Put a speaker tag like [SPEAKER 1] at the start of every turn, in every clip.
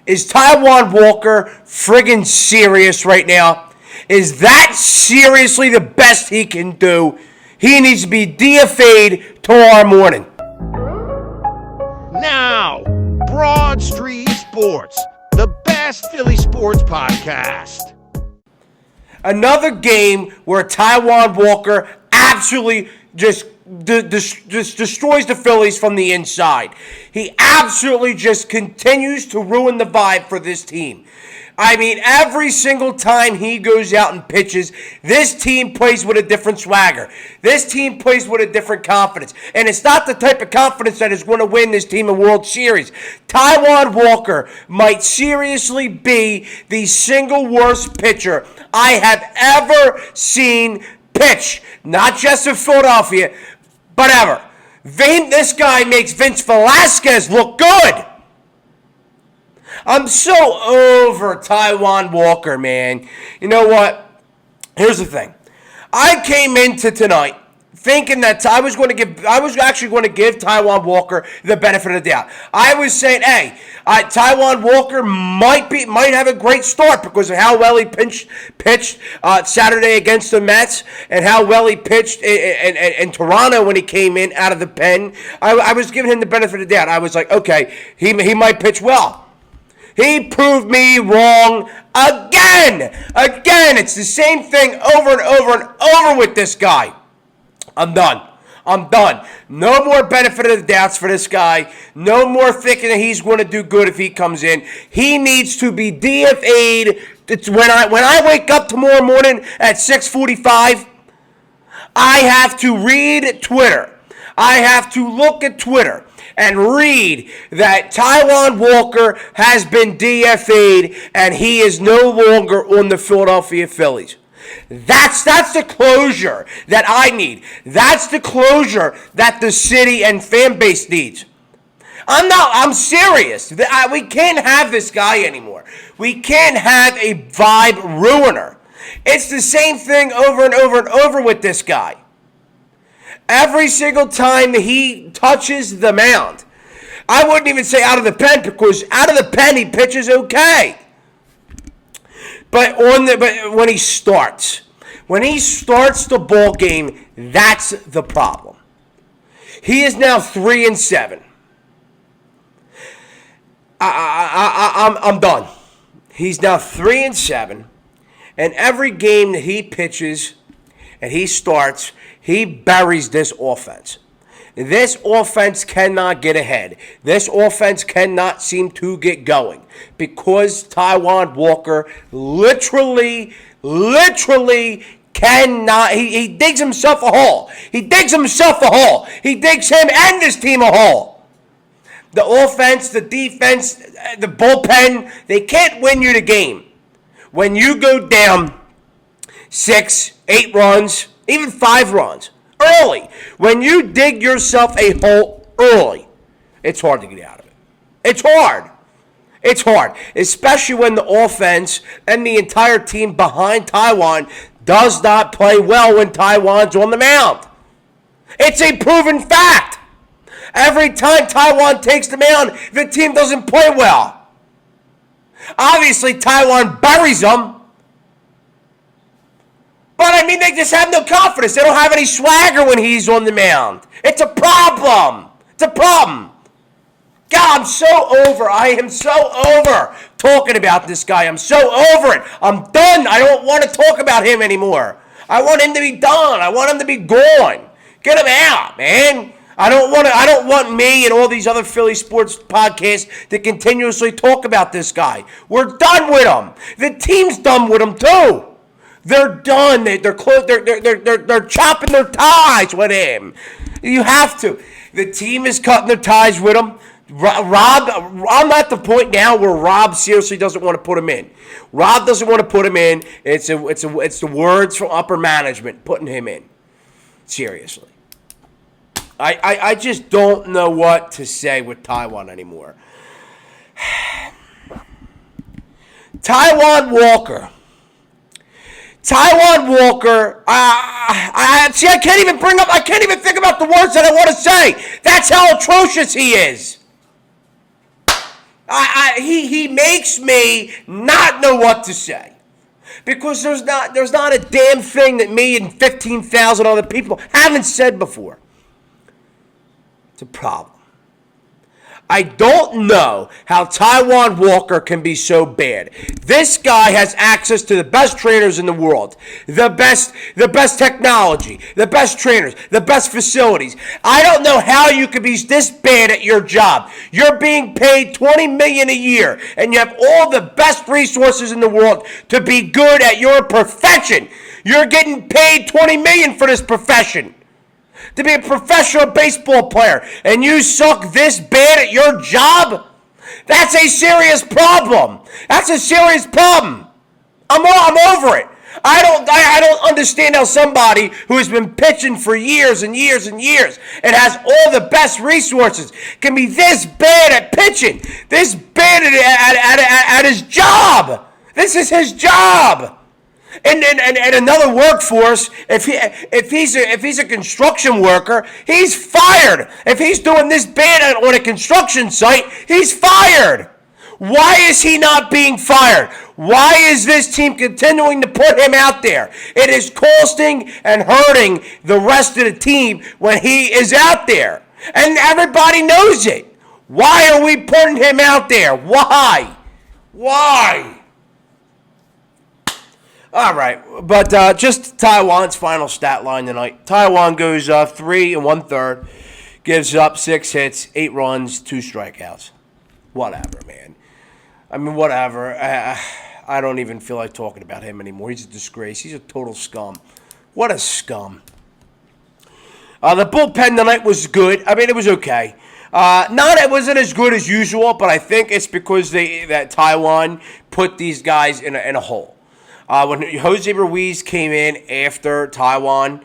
[SPEAKER 1] Is Taijuan Walker friggin' serious right now? Is that seriously the best he can do? He needs to be DFA'd tomorrow morning.
[SPEAKER 2] Now, Broad Street Sports, the best Philly sports podcast.
[SPEAKER 1] Another game where Taijuan Walker absolutely just destroys the Phillies from the inside. He absolutely just continues to ruin the vibe for this team. I mean, every single time he goes out and pitches, this team plays with a different swagger. This team plays with a different confidence. And it's not the type of confidence that is going to win this team a World Series. Taijuan Walker might seriously be the single worst pitcher I have ever seen pitch. Not just in Philadelphia, but ever. This guy makes Vince Velasquez look good. I'm so over Taijuan Walker, man. You know what? Here's the thing. I came into tonight thinking that I was actually going to give Taijuan Walker the benefit of the doubt. I was saying, hey, Taijuan Walker might have a great start because of how well he pitched Saturday against the Mets and how well he pitched in Toronto when he came in out of the pen. I was giving him the benefit of the doubt. I was like, okay, he might pitch well. He proved me wrong again. It's the same thing over and over and over with this guy. I'm done. No more benefit of the doubts for this guy. No more thinking that he's going to do good if he comes in. He needs to be DFA'd. When I wake up tomorrow morning at 6:45, I have to read Twitter. I have to look at Twitter and read that Taijuan Walker has been DFA'd and he is no longer on the Philadelphia Phillies. That's the closure that I need. That's the closure that the city and fan base needs. I'm serious. We can't have this guy anymore. We can't have a vibe ruiner. It's the same thing over and over and over with this guy. Every single time he touches the mound, I wouldn't even say out of the pen because out of the pen he pitches okay. But when he starts the ball game, that's the problem. He is now 3-7. I'm done. He's now 3-7, and every game that he pitches and he starts, he buries this offense. This offense cannot get ahead. This offense cannot seem to get going because Taijuan Walker literally cannot. He digs himself a hole. He digs him and his team a hole. The offense, the defense, the bullpen, they can't win you the game. When you go down 6, 8 runs, even 5 runs, early, when you dig yourself a hole early, it's hard to get out of it. It's hard, especially when the offense and the entire team behind Taijuan does not play well when Taijuan's on the mound. It's a proven fact. Every time Taijuan takes the mound, the team doesn't play well. Obviously, Taijuan buries them. But, I mean, they just have no confidence. They don't have any swagger when he's on the mound. It's a problem. God, I'm so over. I am so over talking about this guy. I'm so over it. I'm done. I don't want to talk about him anymore. I want him to be done. I want him to be gone. Get him out, man. I don't want me and all these other Philly sports podcasts to continuously talk about this guy. We're done with him. The team's done with him too. They're done. They're chopping their ties with him. You have to. The team is cutting their ties with him. Rob, I'm at the point now where Rob seriously doesn't want to put him in. Rob doesn't want to put him in. It's the words from upper management putting him in. Seriously. I just don't know what to say with Taijuan anymore. Taijuan Walker. I can't even think about the words that I want to say. That's how atrocious he is. He makes me not know what to say. Because there's not a damn thing that me and 15,000 other people haven't said before. It's a problem. I don't know how Taijuan Walker can be so bad. This guy has access to the best trainers in the world, the best technology, the best trainers, the best facilities. I don't know how you could be this bad at your job. You're being paid $20 million a year, and you have all the best resources in the world to be good at your profession. You're getting paid $20 million for this profession. To be a professional baseball player, and you suck this bad at your job? That's a serious problem. That's a serious problem. I'm over it. I don't understand how somebody who has been pitching for years and years and years and has all the best resources can be this bad at pitching, this bad at his job. This is his job. And another workforce, if he's a construction worker, he's fired. If he's doing this bad on a construction site, he's fired. Why is he not being fired? Why is this team continuing to put him out there? It is costing and hurting the rest of the team when he is out there. And everybody knows it. Why are we putting him out there? Why? All right, but just Taijuan's final stat line tonight. Taijuan goes 3 1/3, gives up 6 hits, 8 runs, 2 strikeouts. Whatever, man. I mean, whatever. I don't even feel like talking about him anymore. He's a disgrace. He's a total scum. What a scum. The bullpen tonight was good. I mean, it was okay. It wasn't as good as usual, but I think it's because that Taijuan put these guys in a hole. When Jose Ruiz came in after Taijuan,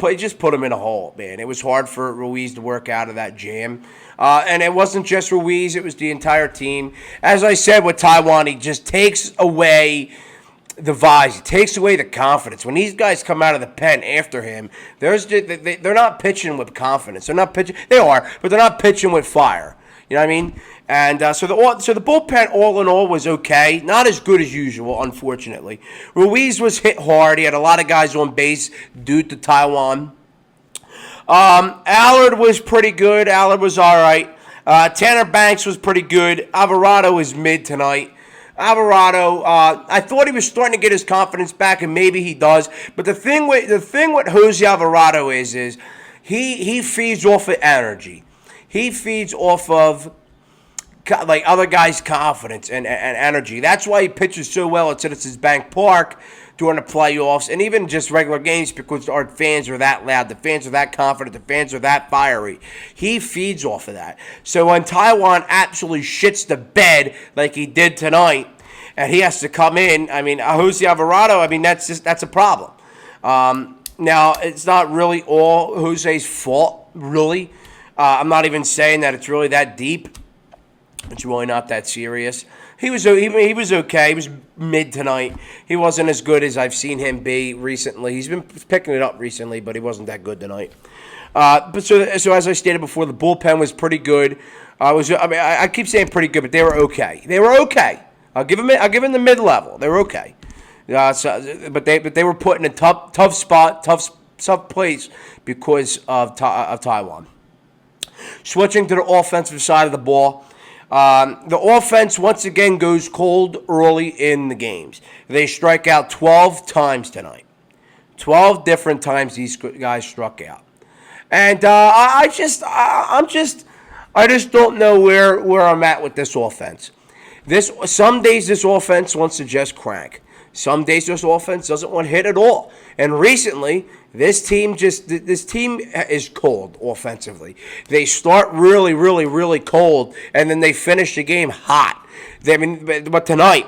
[SPEAKER 1] he just put him in a hole, man. It was hard for Ruiz to work out of that jam. And it wasn't just Ruiz, it was the entire team. As I said with Taijuan, he just takes away the vibes. He takes away the confidence. When these guys come out of the pen after him, they're not pitching with confidence. They're not pitching. They are, but they're not pitching with fire. You know what I mean? And so the bullpen, all in all, was okay. Not as good as usual, unfortunately. Ruiz was hit hard. He had a lot of guys on base due to Taijuan. Allard was pretty good. Allard was all right. Tanner Banks was pretty good. Alvarado was mid tonight. Alvarado, I thought he was starting to get his confidence back, and maybe he does. But the thing with Jose Alvarado is he feeds off of energy. He feeds off of like other guys' confidence and energy. That's why he pitches so well at Citizens Bank Park during the playoffs and even just regular games, because our fans are that loud, the fans are that confident, the fans are that fiery. He feeds off of that. So when Taijuan absolutely shits the bed like he did tonight, and he has to come in, I mean, Jose Alvarado, I mean, that's a problem. Now, it's not really all Jose's fault, really. I'm not even saying that it's really that deep. It's really not that serious. He was okay. He was mid tonight. He wasn't as good as I've seen him be recently. He's been picking it up recently, but he wasn't that good tonight. But so as I stated before, the bullpen was pretty good. I keep saying pretty good, but they were okay. They were okay. I'll give them the mid level. They were okay. But they were put in a tough spot, tough place because of Taijuan. Switching to the offensive side of the ball, the offense once again goes cold early in the games. They strike out 12 times tonight. 12 different times these guys struck out. And I just don't know where I'm at with this offense. Some days this offense wants to just crank. Some days this offense doesn't want to hit at all. And recently, this team is cold offensively. They start really, really, really cold, and then they finish the game hot. But tonight,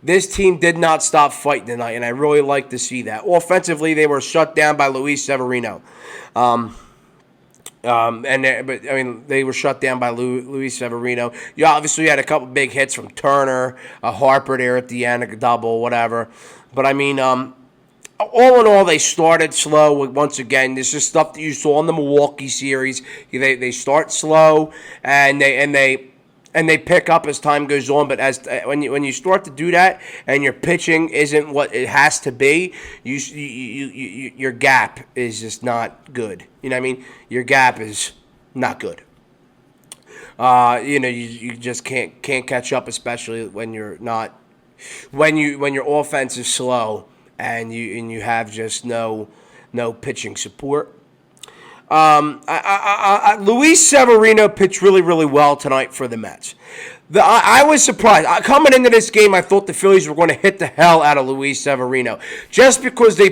[SPEAKER 1] this team did not stop fighting tonight, and I really like to see that. Offensively, they were shut down by Luis Severino. They were shut down by Luis Severino. You obviously had a couple big hits from Turner, a Harper there at the end, a double, whatever. But I mean, all in all, they started slow. Once again, this is stuff that you saw in the Milwaukee series. They start slow and they and they pick up as time goes on. But when you start to do that, and your pitching isn't what it has to be, your gap is just not good. You know what I mean? Your gap is not good. You just can't catch up, especially when you're not when your offense is slow and you have just no pitching support. Luis Severino pitched really, really well tonight for the Mets. I was surprised. Coming into this game, I thought the Phillies were going to hit the hell out of Luis Severino just because they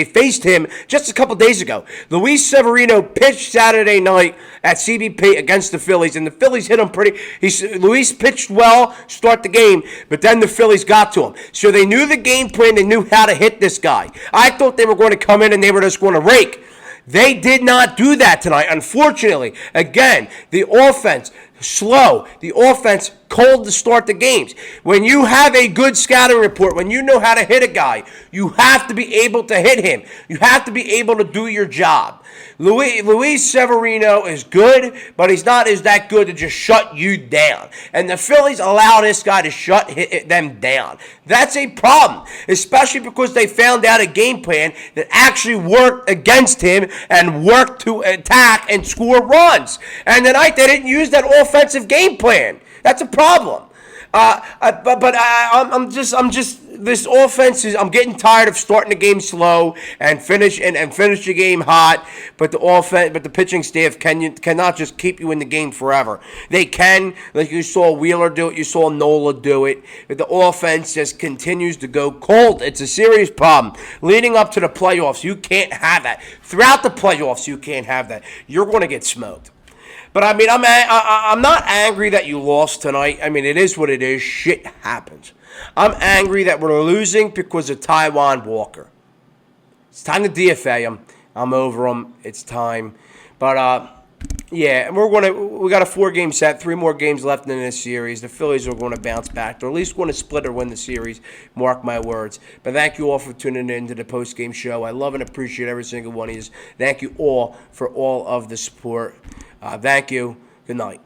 [SPEAKER 1] faced him just a couple days ago. Luis Severino pitched Saturday night at CBP against the Phillies, and the Phillies hit him pretty. Luis pitched well, start the game, but then the Phillies got to him. So they knew the game plan. They knew how to hit this guy. I thought they were going to come in and they were just going to rake. They did not do that tonight, unfortunately. Again, the offense slow. The offense cold to start the games. When you have a good scouting report, when you know how to hit a guy, you have to be able to hit him. You have to be able to do your job. Luis Severino is good, but he's not that good to just shut you down. And the Phillies allow this guy to shut them down. That's a problem, especially because they found out a game plan that actually worked against him and worked to attack and score runs. And tonight they didn't use that offensive game plan. That's a problem. I'm just this offense is. I'm getting tired of starting the game slow and finish the game hot. But the pitching staff cannot just keep you in the game forever. They can, like you saw Wheeler do it, you saw Nola do it. But the offense just continues to go cold. It's a serious problem. Leading up to the playoffs, you can't have that. Throughout the playoffs, you can't have that. You're going to get smoked. But, I mean, I'm not angry that you lost tonight. I mean, it is what it is. Shit happens. I'm angry that we're losing because of Taijuan Walker. It's time to DFA him. I'm over him. It's time. But, yeah, we got a 4-game set, 3 more games left in this series. The Phillies are going to bounce back. They're at least going to split or win the series. Mark my words. But thank you all for tuning in to the post-game show. I love and appreciate every single one of you. Thank you all for all of the support. Thank you. Good night.